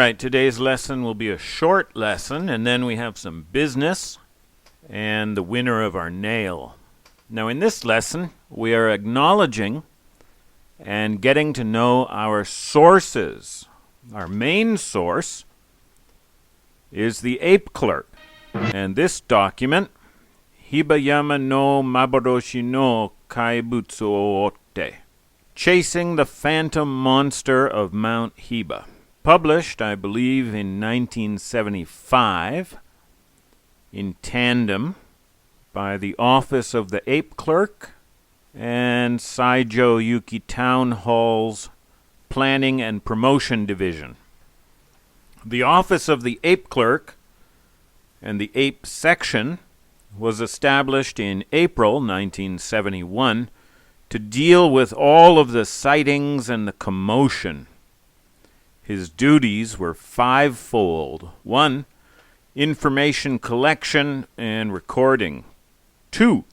right, today's lesson will be a short lesson, and then we have some business and the winner of our nail. Now, in this lesson, we are acknowledging and getting to know our sources. Our main source is the Ape Clerk, and this document, Hibayama no Maboroshi no Kaibutsu o Otte, Chasing the Phantom Monster of Mount Hiba, published, I believe, in 1975, in tandem by the Office of the Ape Clerk and Saijo Yuki Town Hall's Planning and Promotion Division. The Office of the Ape Clerk and the Ape Section was established in April 1971 to deal with all of the sightings and the commotion. His duties were fivefold. 1, information collection and recording. 2,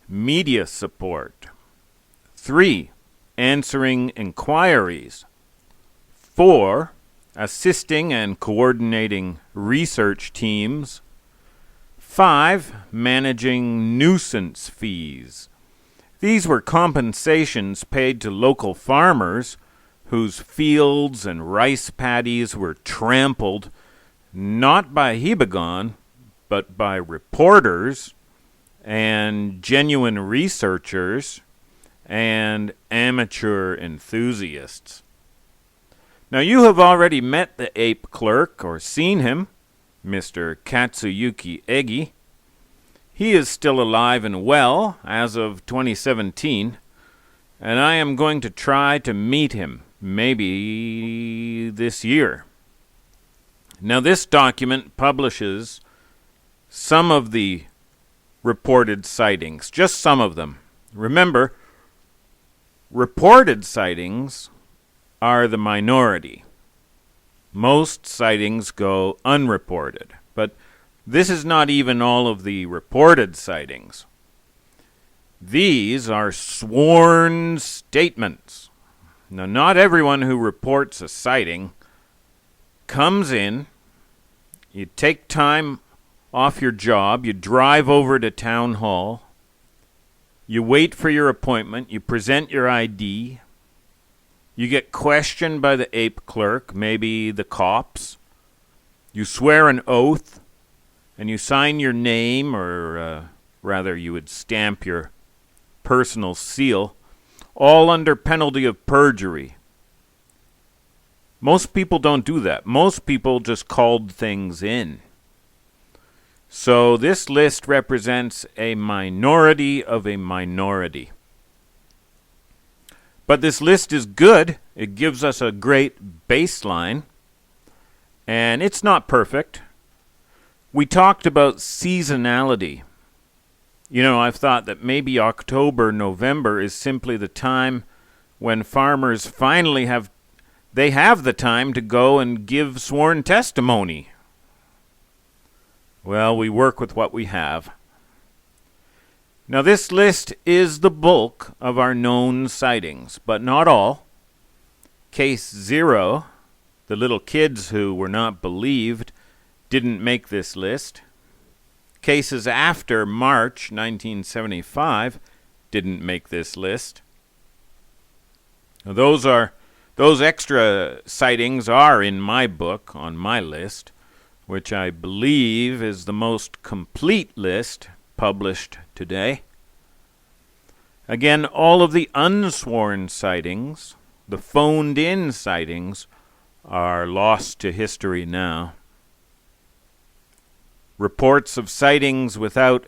media support. 3, answering inquiries. 4, assisting and coordinating research teams. 5, managing nuisance fees. These were compensations paid to local farmers whose fields and rice paddies were trampled not by Hibagon, but by reporters and genuine researchers and amateur enthusiasts. Now, you have already met the Ape Clerk or seen him, Mr. Katsuyuki Egi. He is still alive and well as of 2017, and I am going to try to meet him, maybe this year. Now, this document publishes some of the reported sightings, just some of them. Remember, reported sightings are the minority. Most sightings go unreported, but this is not even all of the reported sightings. These are sworn statements. Now, not everyone who reports a sighting comes in, you take time off your job, you drive over to town hall, you wait for your appointment, you present your ID, you get questioned by the Ape Clerk, maybe the cops, you swear an oath, and you sign your name, or rather you would stamp your personal seal, all under penalty of perjury. Most people don't do that. Most people just called things in. So this list represents a minority of a minority. But this list is good. It gives us a great baseline. And it's not perfect. We talked about seasonality. You know, I've thought that maybe October, November is simply the time when farmers finally have the time to go and give sworn testimony. Well, we work with what we have. Now, this list is the bulk of our known sightings, but not all. Case 0, the little kids who were not believed, didn't make this list. Cases after March 1975 didn't make this list. Now, those extra sightings are in my book, on my list, which I believe is the most complete list published today. Again, all of the unsworn sightings, the phoned-in sightings, are lost to history now. Reports of sightings without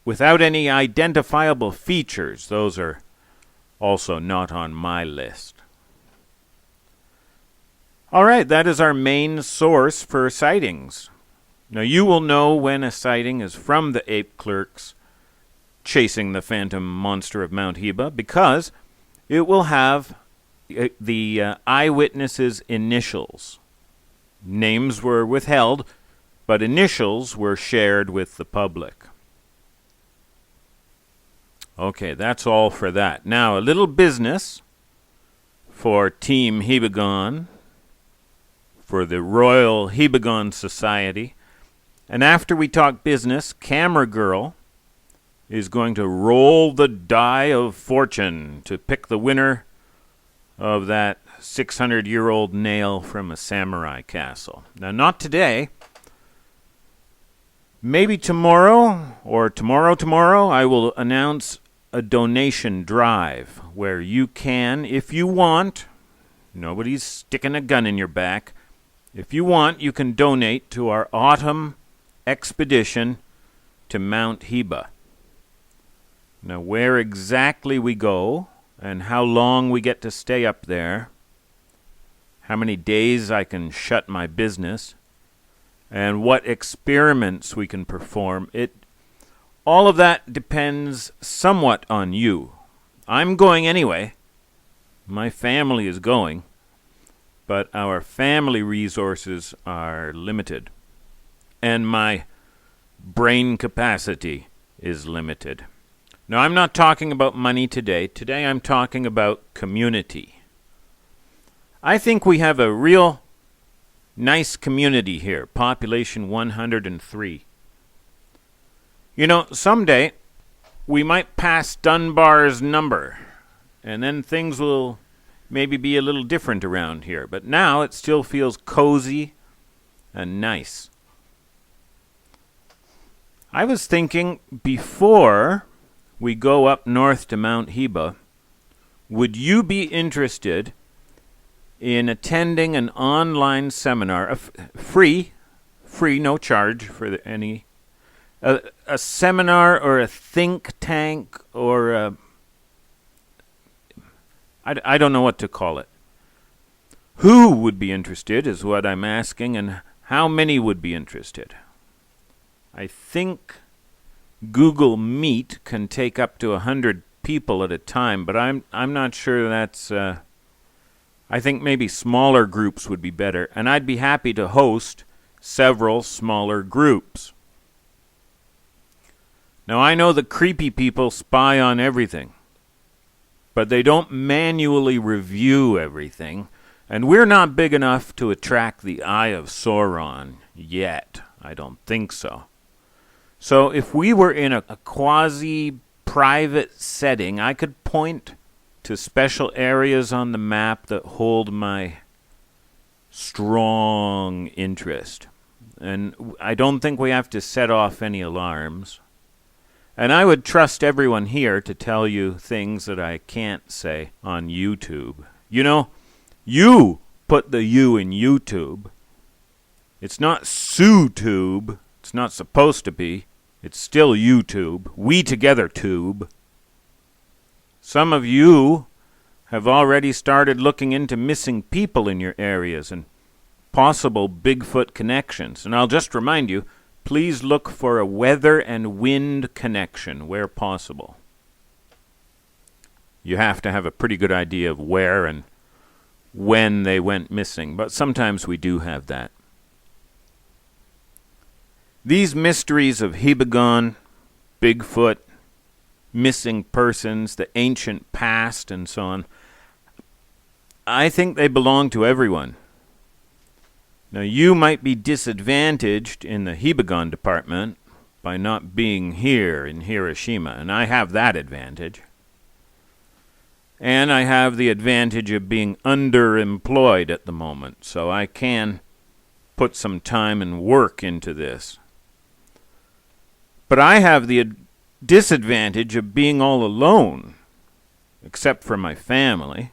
any identifiable features, those are also not on my list. All right, that is our main source for sightings. Now, you will know when a sighting is from the Ape Clerk's Chasing the Phantom Monster of Mount Hiba, because it will have the eyewitnesses' initials. Names were withheld, but initials were shared with the public. Okay, that's all for that. Now, a little business for Team Hibagon, for the Royal Hibagon Society. And after we talk business, Camera Girl is going to roll the die of fortune to pick the winner of that 600-year-old nail from a samurai castle. Now, not today. Maybe tomorrow or tomorrow, I will announce a donation drive where you can, if you want, nobody's sticking a gun in your back, if you want, you can donate to our autumn expedition to Mount Hiba. Now, where exactly we go and how long we get to stay up there, how many days I can shut my business, and what experiments we can perform, all of that depends somewhat on you. I'm going anyway. My family is going, but our family resources are limited, and my brain capacity is limited. Now, I'm not talking about money today. Today I'm talking about community. I think we have a real nice community here, population 103. You know, someday we might pass Dunbar's number, and then things will maybe be a little different around here. But now it still feels cozy and nice. I was thinking before we go up north to Mount Hiba, would you be interested in attending an online seminar, free, no charge for any, a seminar or a think tank or I don't know what to call it. Who would be interested is what I'm asking, and how many would be interested? I think Google Meet can take up to 100 people at a time, but I'm not sure that's... I think maybe smaller groups would be better, and I'd be happy to host several smaller groups. Now, I know the creepy people spy on everything, but they don't manually review everything, and we're not big enough to attract the eye of Sauron yet. I don't think so. So if we were in a quasi-private setting, I could point to special areas on the map that hold my strong interest. And I don't think we have to set off any alarms. And I would trust everyone here to tell you things that I can't say on YouTube. You know, you put the U in YouTube. It's not SueTube. It's not supposed to be. It's still YouTube. We together tube. Some of you have already started looking into missing people in your areas and possible Bigfoot connections. And I'll just remind you, please look for a weather and wind connection where possible. You have to have a pretty good idea of where and when they went missing, but sometimes we do have that. These mysteries of Hibagon, Bigfoot, missing persons, the ancient past, and so on, I think they belong to everyone. Now, you might be disadvantaged in the Hibagon department by not being here in Hiroshima, and I have that advantage. And I have the advantage of being underemployed at the moment, so I can put some time and work into this. But I have the disadvantage of being all alone, except for my family.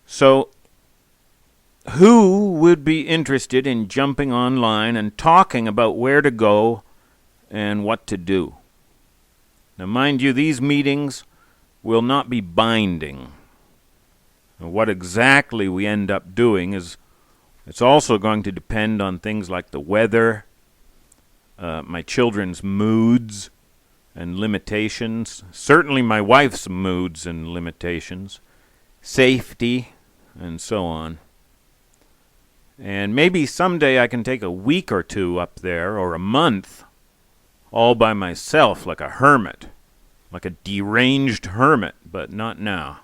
So, who would be interested in jumping online and talking about where to go and what to do? Now, mind you, these meetings will not be binding. Now, what exactly we end up doing it's also going to depend on things like the weather, my children's moods and limitations, certainly my wife's moods and limitations, safety, and so on. And maybe someday I can take a week or two up there, or a month, all by myself like a hermit, like a deranged hermit, but not now.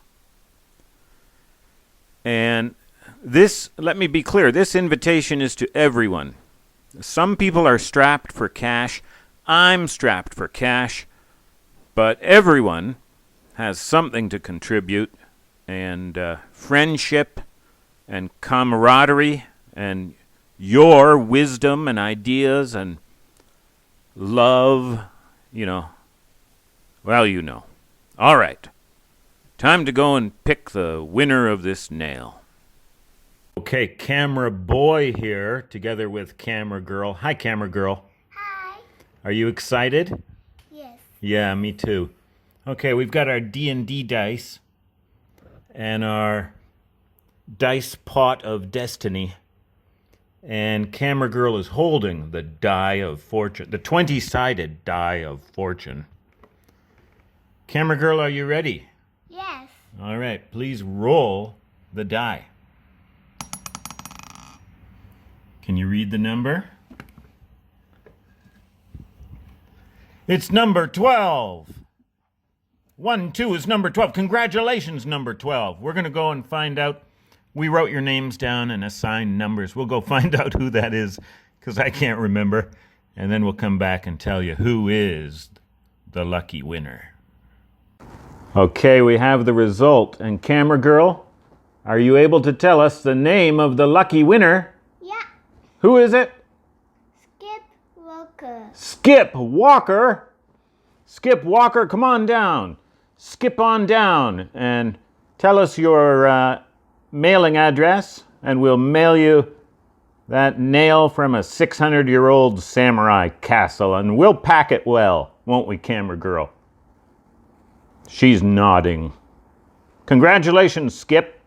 And Let me be clear, this invitation is to everyone. Some people are strapped for cash. I'm strapped for cash. But everyone has something to contribute, and friendship and camaraderie and your wisdom and ideas and love, well, All right. Time to go and pick the winner of this nail. Okay, camera boy here, together with camera girl. Hi, camera girl. Hi. Are you excited? Yes. Yeah, me too. Okay, we've got our D&D dice and our dice pot of destiny. And camera girl is holding the die of fortune, the 20-sided die of fortune. Camera girl, are you ready? Yes. All right, please roll the die. Can you read the number? It's number 12. 1, 2 is number 12. Congratulations, number 12. We're going to go and find out. We wrote your names down and assigned numbers. We'll go find out who that is, because I can't remember. And then we'll come back and tell you who is the lucky winner. Okay, we have the result. And camera girl, are you able to tell us the name of the lucky winner? Yeah. Who is it? Skip Walker. Skip Walker. Skip Walker, come on down. Skip on down and tell us your mailing address, and we'll mail you that nail from a 600-year-old samurai castle, and we'll pack it well, won't we, camera girl? She's nodding. Congratulations, Skip.